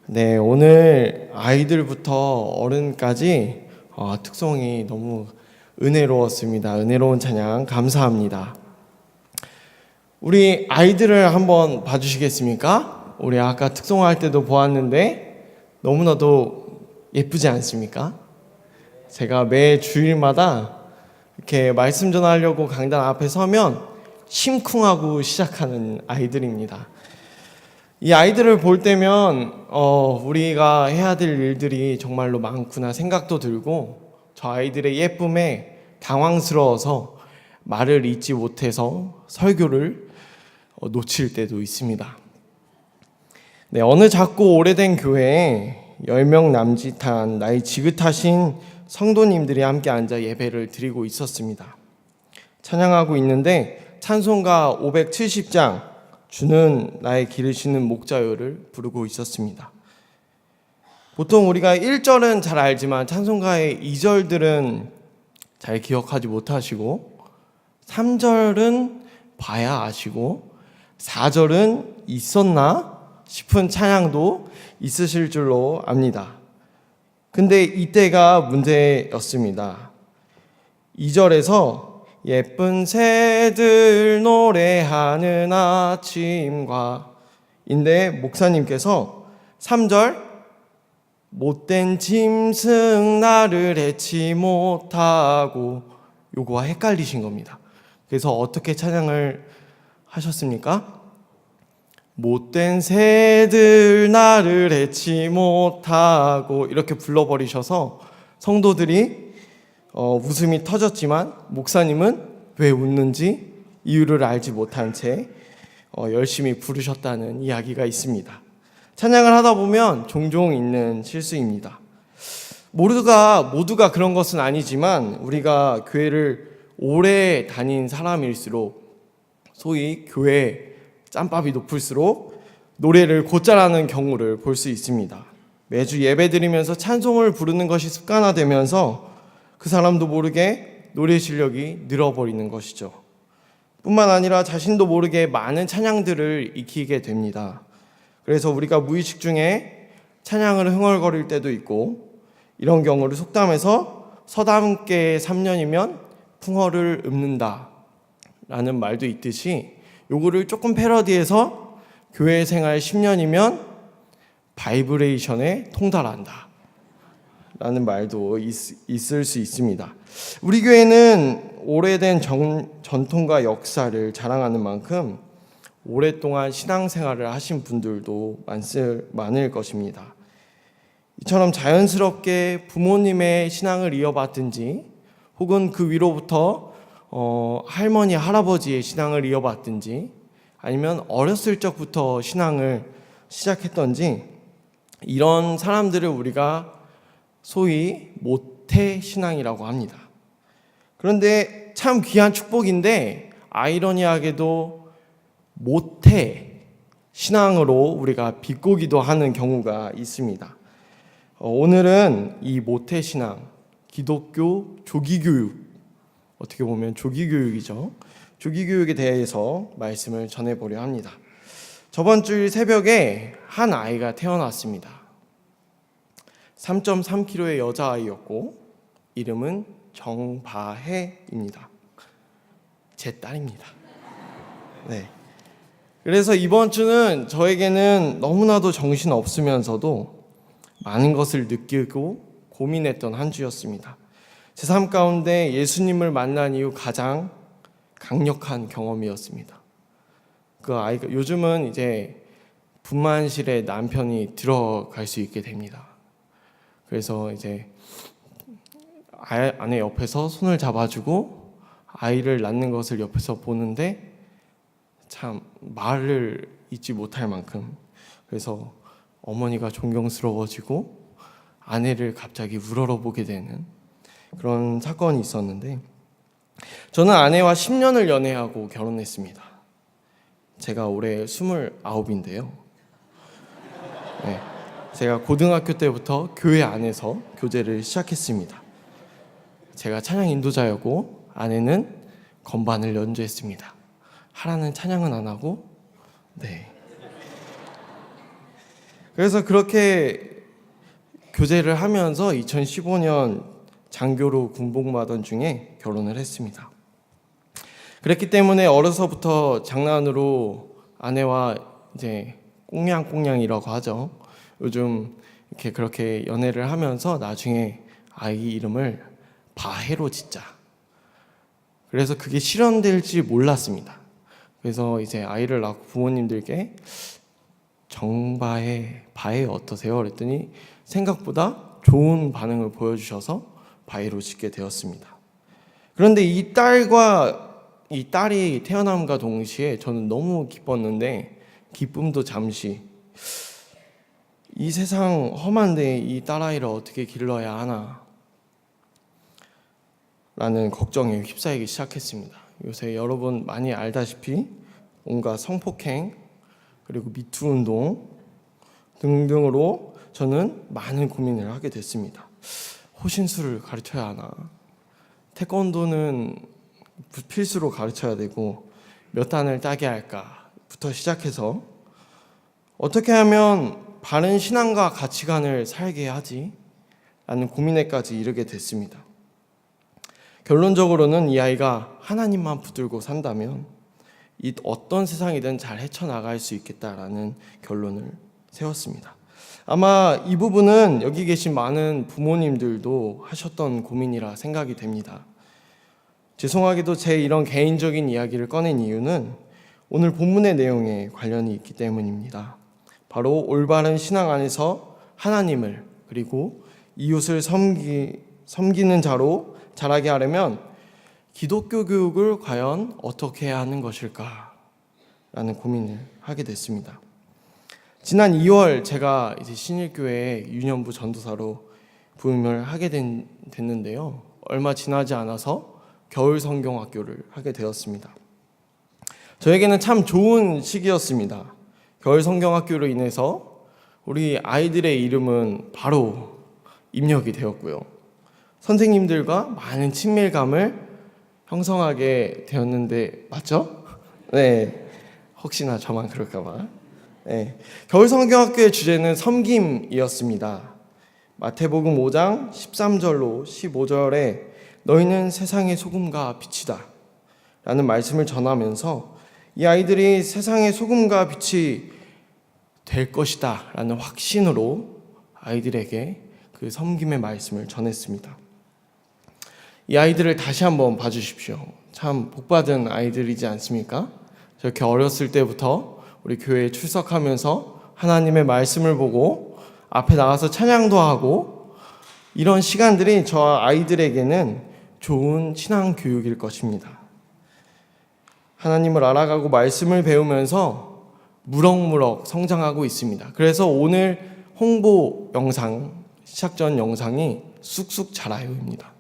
네, 오늘 아이들부터 어른까지 특성이 너무 은혜로웠습니다. 은혜로운 찬양 감사합니다. 우리 아이들을 한번 봐주시겠습니까? 우리 아까 특송할 때도 보았는데 너무나도 예쁘지 않습니까? 제가 매 주일마다 이렇게 말씀 전하려고 강단 앞에 서면 심쿵하고 시작하는 아이들입니다. 이 아이들을 볼 때면 우리가 해야 될 일들이 정말로 많구나 생각도 들고, 저 아이들의 예쁨에 당황스러워서 말을 잇지 못해서 설교를 놓칠 때도 있습니다. 네, 어느 작고 오래된 교회에 10명 남짓한 나이 지긋하신 성도님들이 함께 앉아 예배를 드리고 있었습니다. 찬양하고 있는데 찬송가 570장 주는 나의 기르시는 목자요를 부르고 있었습니다. 보통 우리가 1절은 잘 알지만 찬송가의 2절들은 잘 기억하지 못하시고, 3절은 봐야 아시고, 4절은 있었나 싶은 찬양도 있으실 줄로 압니다. 근데 이때가 문제였습니다. 2절에서 예쁜 새들 노래하는 아침과 인데 목사님께서 3절 못된 짐승 나를 해치 못하고 요거와 헷갈리신 겁니다. 그래서 어떻게 찬양을 하셨습니까? 못된 새들 나를 해치 못하고 이렇게 불러버리셔서 성도들이 웃음이 터졌지만 목사님은 왜 웃는지 이유를 알지 못한 채 열심히 부르셨다는 이야기가 있습니다. 찬양을 하다 보면 종종 있는 실수입니다. 모두가 그런 것은 아니지만 우리가 교회를 오래 다닌 사람일수록, 소위 교회 짬밥이 높을수록 노래를 곧잘하는 경우를 볼 수 있습니다. 매주 예배 드리면서 찬송을 부르는 것이 습관화되면서 그 사람도 모르게 노래 실력이 늘어버리는 것이죠. 뿐만 아니라 자신도 모르게 많은 찬양들을 익히게 됩니다. 그래서 우리가 무의식 중에 찬양을 흥얼거릴 때도 있고, 이런 경우를 속담에서 서담께 3년이면 풍어를 읊는다 라는 말도 있듯이, 요거를 조금 패러디해서 교회 생활 10년이면 바이브레이션에 통달한다 라는 말도 있을 수 있습니다. 우리 교회는 오래된 전통과 역사를 자랑하는 만큼 오랫동안 신앙생활을 하신 분들도 많을 것입니다. 이처럼 자연스럽게 부모님의 신앙을 이어받든지, 혹은 그 위로부터 할머니, 할아버지의 신앙을 이어받든지, 아니면 어렸을 적부터 신앙을 시작했던지, 이런 사람들을 우리가 소위 모태신앙이라고 합니다. 그런데 참 귀한 축복인데 아이러니하게도 모태신앙으로 우리가 비꼬기도 하는 경우가 있습니다. 오늘은 이 모태신앙, 기독교 조기교육, 어떻게 보면 조기교육이죠. 조기교육에 대해서 말씀을 전해보려 합니다. 저번 주 새벽에 한 아이가 태어났습니다. 3.3kg의 여자아이였고 이름은 정바혜입니다. 제 딸입니다. 네. 그래서 이번 주는 저에게는 너무나도 정신 없으면서도 많은 것을 느끼고 고민했던 한 주였습니다. 제 삶 가운데 예수님을 만난 이후 가장 강력한 경험이었습니다. 그 아이가 요즘은 이제 분만실에 남편이 들어갈 수 있게 됩니다. 그래서 이제 아내 옆에서 손을 잡아주고 아이를 낳는 것을 옆에서 보는데 참 말을 잇지 못할 만큼, 그래서 어머니가 존경스러워지고 아내를 갑자기 우러러보게 되는 그런 사건이 있었는데, 저는 아내와 10년을 연애하고 결혼했습니다. 제가 올해 29인데요. 네. 제가 고등학교 때부터 교회 안에서 교제를 시작했습니다. 제가 찬양 인도자였고 아내는 건반을 연주했습니다. 하라는 찬양은 안 하고, 네. 그래서 그렇게 교제를 하면서 2015년 장교로 군복무하던 중에 결혼을 했습니다. 그랬기 때문에 어려서부터 장난으로 아내와 이제 꽁냥꽁냥이라고 하죠. 요즘 이렇게 그렇게 연애를 하면서 나중에 아이 이름을 바해로 짓자. 그래서 그게 실현될지 몰랐습니다. 그래서 이제 아이를 낳고 부모님들께 정바해, 바해 어떠세요? 그랬더니 생각보다 좋은 반응을 보여주셔서 바해로 짓게 되었습니다. 그런데 이 딸이 태어남과 동시에 저는 너무 기뻤는데 기쁨도 잠시 이 세상 험한데 이 딸아이를 어떻게 길러야 하나 라는 걱정에 휩싸이기 시작했습니다. 요새 여러분 많이 알다시피 온갖 성폭행 그리고 미투 운동 등등으로 저는 많은 고민을 하게 됐습니다. 호신술을 가르쳐야 하나? 태권도는 필수로 가르쳐야 되고 몇 단을 따게 할까부터 시작해서 어떻게 하면 바른 신앙과 가치관을 살게 하지? 라는 고민에까지 이르게 됐습니다. 결론적으로는 이 아이가 하나님만 붙들고 산다면 이 어떤 세상이든 잘 헤쳐나갈 수 있겠다라는 결론을 세웠습니다. 아마 이 부분은 여기 계신 많은 부모님들도 하셨던 고민이라 생각이 됩니다. 죄송하게도 제 이런 개인적인 이야기를 꺼낸 이유는 오늘 본문의 내용에 관련이 있기 때문입니다. 바로 올바른 신앙 안에서 하나님을 그리고 이웃을 섬기는 자로 자라게 하려면 기독교 교육을 과연 어떻게 해야 하는 것일까? 라는 고민을 하게 됐습니다. 지난 2월 제가 이제 신일교회 유년부 전도사로 부임을 하게 됐는데요. 얼마 지나지 않아서 겨울 성경학교를 하게 되었습니다. 저에게는 참 좋은 시기였습니다. 겨울 성경학교로 인해서 우리 아이들의 이름은 바로 입력이 되었고요. 선생님들과 많은 친밀감을 형성하게 되었는데 맞죠? 네, 혹시나 저만 그럴까봐. 네, 겨울 성경학교의 주제는 섬김이었습니다. 마태복음 5장 13절로 15절에 너희는 세상의 소금과 빛이다 라는 말씀을 전하면서 이 아이들이 세상의 소금과 빛이 될 것이다 라는 확신으로 아이들에게 그 섬김의 말씀을 전했습니다. 이 아이들을 다시 한번 봐주십시오. 참 복받은 아이들이지 않습니까? 저렇게 어렸을 때부터 우리 교회에 출석하면서 하나님의 말씀을 보고 앞에 나가서 찬양도 하고 이런 시간들이 저 아이들에게는 좋은 신앙 교육일 것입니다. 하나님을 알아가고 말씀을 배우면서 무럭무럭 성장하고 있습니다. 그래서 오늘 홍보 영상, 시작 전 영상이 쑥쑥 자라요입니다.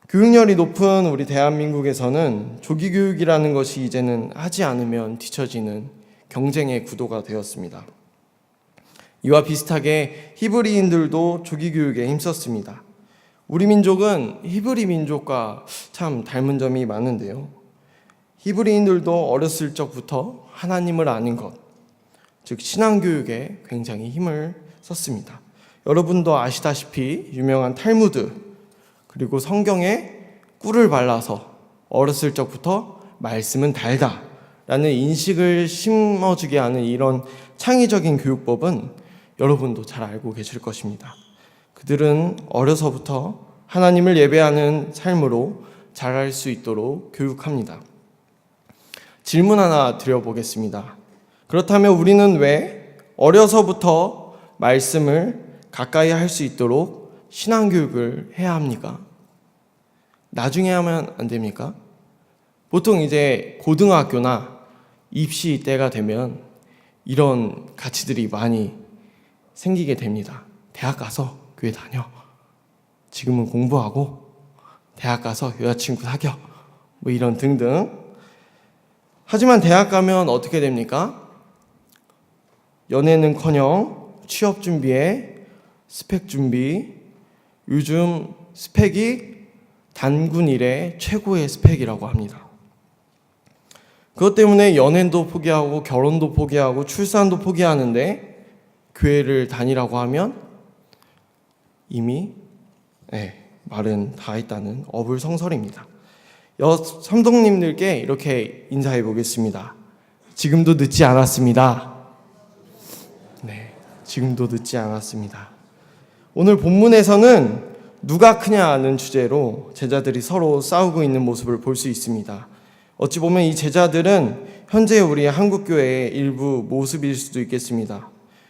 교육열이 높은 우리 대한민국에서는 조기교육이라는 것이 이제는 하지 않으면 뒤처지는 경쟁의 구도가 되었습니다. 이와 비슷하게 히브리인들도 조기교육에 힘썼습니다. 우리 민족은 히브리 민족과 참 닮은 점이 많은데요. 히브리인들도 어렸을 적부터 하나님을 아는 것, 즉 신앙교육에 굉장히 힘을 썼습니다. 여러분도 아시다시피 유명한 탈무드 그리고 성경에 꿀을 발라서 어렸을 적부터 말씀은 달다 라는 인식을 심어주게 하는 이런 창의적인 교육법은 여러분도 잘 알고 계실 것입니다. 그들은 어려서부터 하나님을 예배하는 삶으로 자랄 수 있도록 교육합니다. 질문 하나 드려보겠습니다. 그렇다면 우리는 왜 어려서부터 말씀을 가까이 할 수 있도록 신앙교육을 해야 합니까? 나중에 하면 안 됩니까? 보통 이제 고등학교나 입시 때가 되면 이런 가치들이 많이 생기게 됩니다. 대학 가서 교회 다녀. 지금은 공부하고 대학 가서 여자친구 사겨. 뭐 이런 등등. 하지만 대학 가면 어떻게 됩니까? 연애는커녕 취업 준비에 스펙 준비. 요즘 스펙이 단군 일의 최고의 스펙이라고 합니다. 그것 때문에 연애도 포기하고 결혼도 포기하고 출산도 포기하는데 교회를 다니라고 하면 이미 말은 다 했다는 어불성설입니다. 성도님들께 이렇게 인사해 보겠습니다. 지금도 늦지 않았습니다. 지금도 늦지 않았습니다. 오늘 본문에서는 누가 크냐는 주제로 제자들이 서로 싸우고 있는 모습을 볼 수 있습니다. 어찌 보면 이 제자들은 현재 우리 한국교회의 일부 모습일 수도 있겠습니다.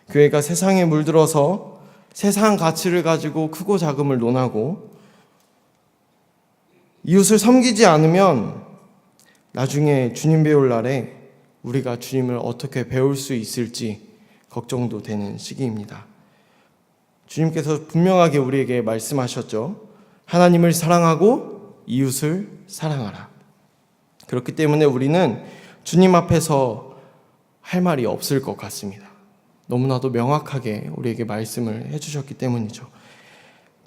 교회가 세상에 물들어서 세상 가치를 가지고 크고 작음을 논하고 이웃을 섬기지 않으면 나중에 주님 배울 날에 우리가 주님을 어떻게 배울 수 있을지 걱정도 되는 시기입니다. 주님께서 분명하게 우리에게 말씀하셨죠. 하나님을 사랑하고 이웃을 사랑하라. 그렇기 때문에 우리는 주님 앞에서 할 말이 없을 것 같습니다. 너무나도 명확하게 우리에게 말씀을 해주셨기 때문이죠.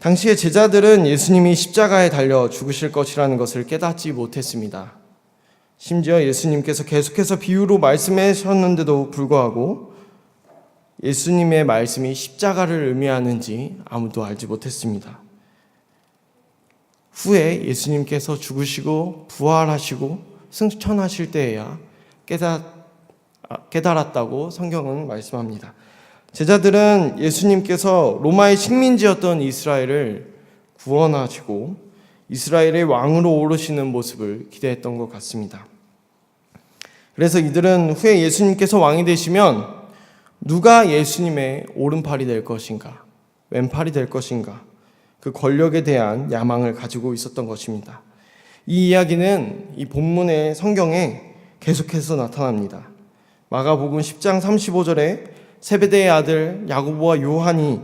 당시의 제자들은 예수님이 십자가에 달려 죽으실 것이라는 것을 깨닫지 못했습니다. 심지어 예수님께서 계속해서 비유로 말씀하셨는데도 불구하고 예수님의 말씀이 십자가를 의미하는지 아무도 알지 못했습니다. 후에 예수님께서 죽으시고 부활하시고 승천하실 때에야 깨달았다고 성경은 말씀합니다. 제자들은 예수님께서 로마의 식민지였던 이스라엘을 구원하시고 이스라엘의 왕으로 오르시는 모습을 기대했던 것 같습니다. 그래서 이들은 후에 예수님께서 왕이 되시면 누가 예수님의 오른팔이 될 것인가, 왼팔이 될 것인가, 그 권력에 대한 야망을 가지고 있었던 것입니다. 이 이야기는 이 본문의 성경에 계속해서 나타납니다. 마가복음 10장 35절에 세베대의 아들 야고보와 요한이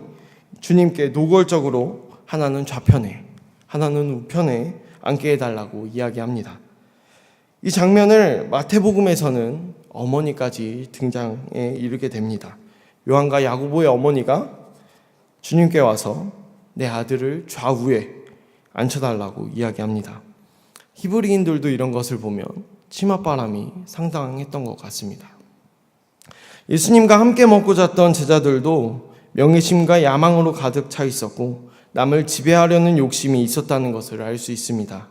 주님께 노골적으로 하나는 좌편에 하나는 우편에 앉게 해달라고 이야기합니다. 이 장면을 마태복음에서는 어머니까지 등장에 이르게 됩니다. 요한과 야고보의 어머니가 주님께 와서 내 아들을 좌우에 앉혀달라고 이야기합니다. 히브리인들도 이런 것을 보면 치맛바람이 상당했던 것 같습니다. 예수님과 함께 먹고 잤던 제자들도 명예심과 야망으로 가득 차 있었고 남을 지배하려는 욕심이 있었다는 것을 알 수 있습니다.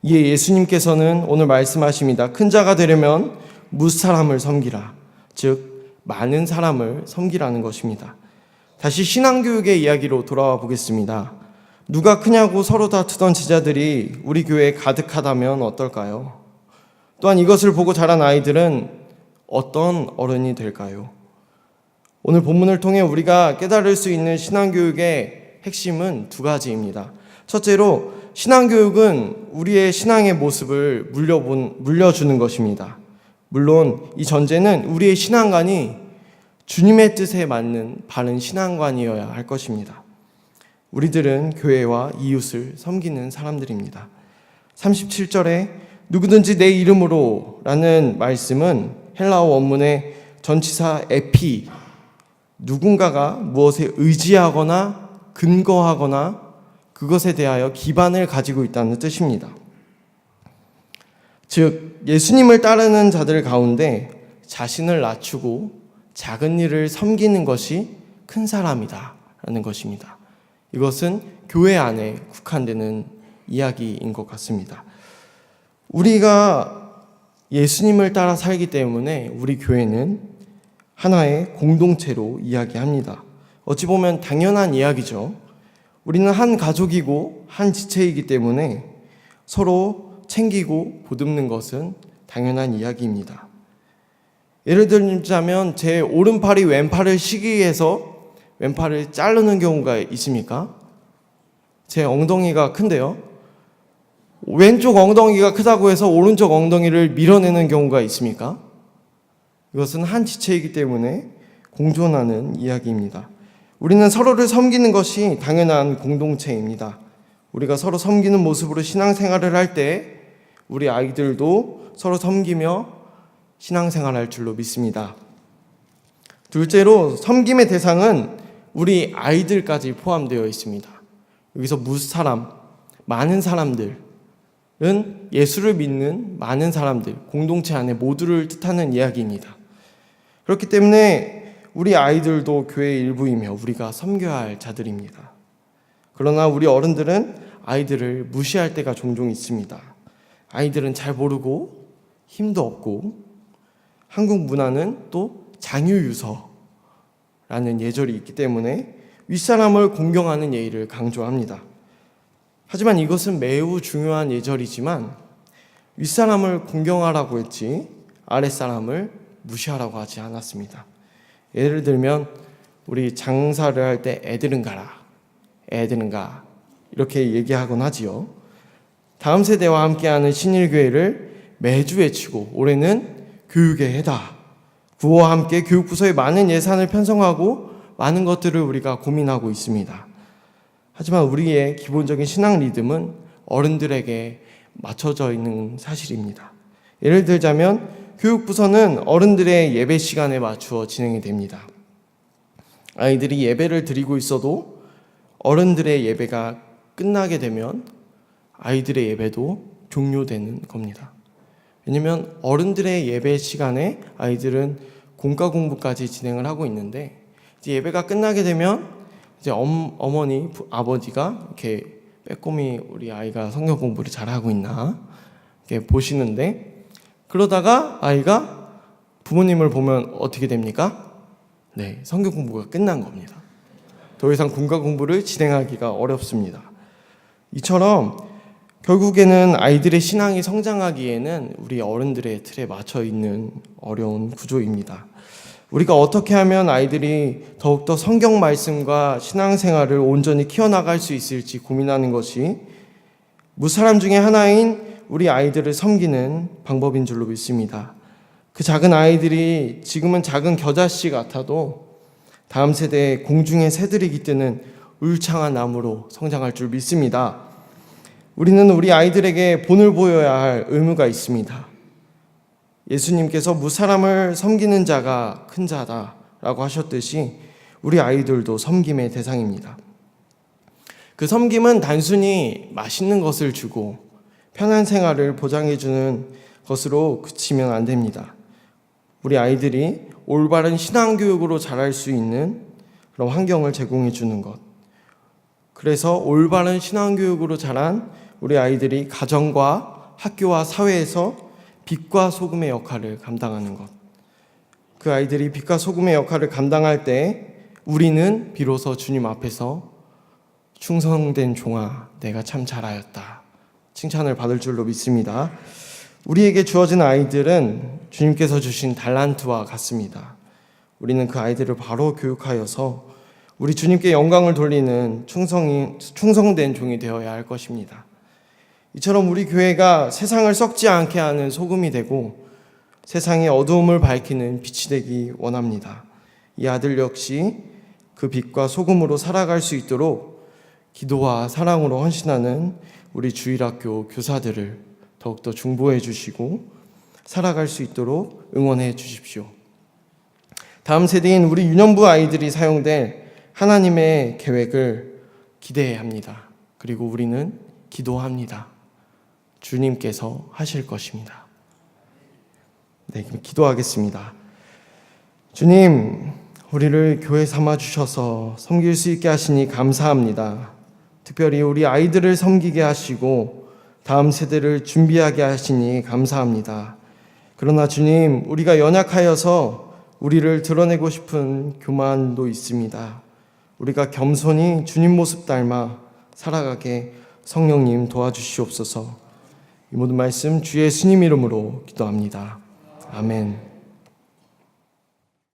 이에 예수님께서는 오늘 말씀하십니다. 큰 자가 되려면 무사람을 섬기라. 즉 많은 사람을 섬기라는 것입니다. 다시 신앙교육의 이야기로 돌아와 보겠습니다. 누가 크냐고 서로 다투던 제자들이 우리 교회에 가득하다면 어떨까요? 또한 이것을 보고 자란 아이들은 어떤 어른이 될까요? 오늘 본문을 통해 우리가 깨달을 수 있는 신앙교육의 핵심은 두 가지입니다. 첫째로 신앙교육은 우리의 신앙의 모습을 물려주는 것입니다. 물론 이 전제는 우리의 신앙관이 주님의 뜻에 맞는 바른 신앙관이어야 할 것입니다. 우리들은 교회와 이웃을 섬기는 사람들입니다. 37절에 누구든지 내 이름으로 라는 말씀은 헬라어 원문의 전치사 에피, 누군가가 무엇에 의지하거나 근거하거나 그것에 대하여 기반을 가지고 있다는 뜻입니다. 즉 예수님을 따르는 자들 가운데 자신을 낮추고 작은 일을 섬기는 것이 큰 사람이다 라는 것입니다. 이것은 교회 안에 국한되는 이야기인 것 같습니다. 우리가 예수님을 따라 살기 때문에 우리 교회는 하나의 공동체로 이야기합니다. 어찌 보면 당연한 이야기죠. 우리는 한 가족이고 한 지체이기 때문에 서로 챙기고 보듬는 것은 당연한 이야기입니다. 예를 들자면 제 오른팔이 왼팔을 쉬기 위해서 왼팔을 자르는 경우가 있습니까? 제 엉덩이가 큰데요. 왼쪽 엉덩이가 크다고 해서 오른쪽 엉덩이를 밀어내는 경우가 있습니까? 이것은 한 지체이기 때문에 공존하는 이야기입니다. 우리는 서로를 섬기는 것이 당연한 공동체입니다. 우리가 서로 섬기는 모습으로 신앙생활을 할 때 우리 아이들도 서로 섬기며 신앙생활할 줄로 믿습니다. 둘째로 섬김의 대상은 우리 아이들까지 포함되어 있습니다. 여기서 무사람, 많은 사람들은 예수를 믿는 많은 사람들, 공동체 안에 모두를 뜻하는 이야기입니다. 그렇기 때문에 우리 아이들도 교회의 일부이며 우리가 섬겨야 할 자들입니다. 그러나 우리 어른들은 아이들을 무시할 때가 종종 있습니다. 아이들은 잘 모르고 힘도 없고, 한국 문화는 또 장유유서라는 예절이 있기 때문에 윗사람을 공경하는 예의를 강조합니다. 하지만 이것은 매우 중요한 예절이지만 윗사람을 공경하라고 했지 아랫사람을 무시하라고 하지 않았습니다. 예를 들면 우리 장사를 할 때 애들은 가라, 애들은 가, 이렇게 얘기하곤 하지요. 다음 세대와 함께하는 신일교회를 매주 외치고 올해는 교육의 해다, 구호와 함께 교육부서에 많은 예산을 편성하고 많은 것들을 우리가 고민하고 있습니다. 하지만 우리의 기본적인 신앙 리듬은 어른들에게 맞춰져 있는 사실입니다. 예를 들자면 교육부서는 어른들의 예배 시간에 맞추어 진행이 됩니다. 아이들이 예배를 드리고 있어도 어른들의 예배가 끝나게 되면 아이들의 예배도 종료되는 겁니다. 왜냐하면 어른들의 예배 시간에 아이들은 공과 공부까지 진행을 하고 있는데 이제 예배가 끝나게 되면 이제 어머니, 아버지가 이렇게 빼꼼히 우리 아이가 성경 공부를 잘하고 있나 이렇게 보시는데, 그러다가 아이가 부모님을 보면 어떻게 됩니까? 네, 성경 공부가 끝난 겁니다. 더 이상 공과 공부를 진행하기가 어렵습니다. 이처럼 결국에는 아이들의 신앙이 성장하기에는 우리 어른들의 틀에 맞춰 있는 어려운 구조입니다. 우리가 어떻게 하면 아이들이 더욱더 성경 말씀과 신앙생활을 온전히 키워나갈 수 있을지 고민하는 것이 무사람 중에 하나인 우리 아이들을 섬기는 방법인 줄로 믿습니다. 그 작은 아이들이 지금은 작은 겨자씨 같아도 다음 세대의 공중의 새들이 깃드는 울창한 나무로 성장할 줄 믿습니다. 우리는 우리 아이들에게 본을 보여야 할 의무가 있습니다. 예수님께서 무사람을 섬기는 자가 큰 자다라고 하셨듯이 우리 아이들도 섬김의 대상입니다. 그 섬김은 단순히 맛있는 것을 주고 편한 생활을 보장해주는 것으로 그치면 안 됩니다. 우리 아이들이 올바른 신앙교육으로 자랄 수 있는 그런 환경을 제공해 주는 것. 그래서 올바른 신앙교육으로 자란 우리 아이들이 가정과 학교와 사회에서 빛과 소금의 역할을 감당하는 것. 그 아이들이 빛과 소금의 역할을 감당할 때 우리는 비로소 주님 앞에서 충성된 종아, 내가 참 잘하였다, 칭찬을 받을 줄로 믿습니다. 우리에게 주어진 아이들은 주님께서 주신 달란트와 같습니다. 우리는 그 아이들을 바로 교육하여서 우리 주님께 영광을 돌리는 충성된 종이 되어야 할 것입니다. 이처럼 우리 교회가 세상을 썩지 않게 하는 소금이 되고 세상의 어두움을 밝히는 빛이 되기 원합니다. 이 아들 역시 그 빛과 소금으로 살아갈 수 있도록 기도와 사랑으로 헌신하는 우리 주일학교 교사들을 더욱더 중보해 주시고 살아갈 수 있도록 응원해 주십시오. 다음 세대인 우리 유년부 아이들이 사용될 하나님의 계획을 기대해야 합니다. 그리고 우리는 기도합니다. 주님께서 하실 것입니다. 네, 기도하겠습니다. 주님, 우리를 교회 삼아 주셔서 섬길 수 있게 하시니 감사합니다. 특별히 우리 아이들을 섬기게 하시고 다음 세대를 준비하게 하시니 감사합니다. 그러나 주님, 우리가 연약하여서 우리를 드러내고 싶은 교만도 있습니다. 우리가 겸손히 주님 모습 닮아 살아가게 성령님 도와주시옵소서. 이 모든 말씀 주 예수님 이름으로 기도합니다. 아멘.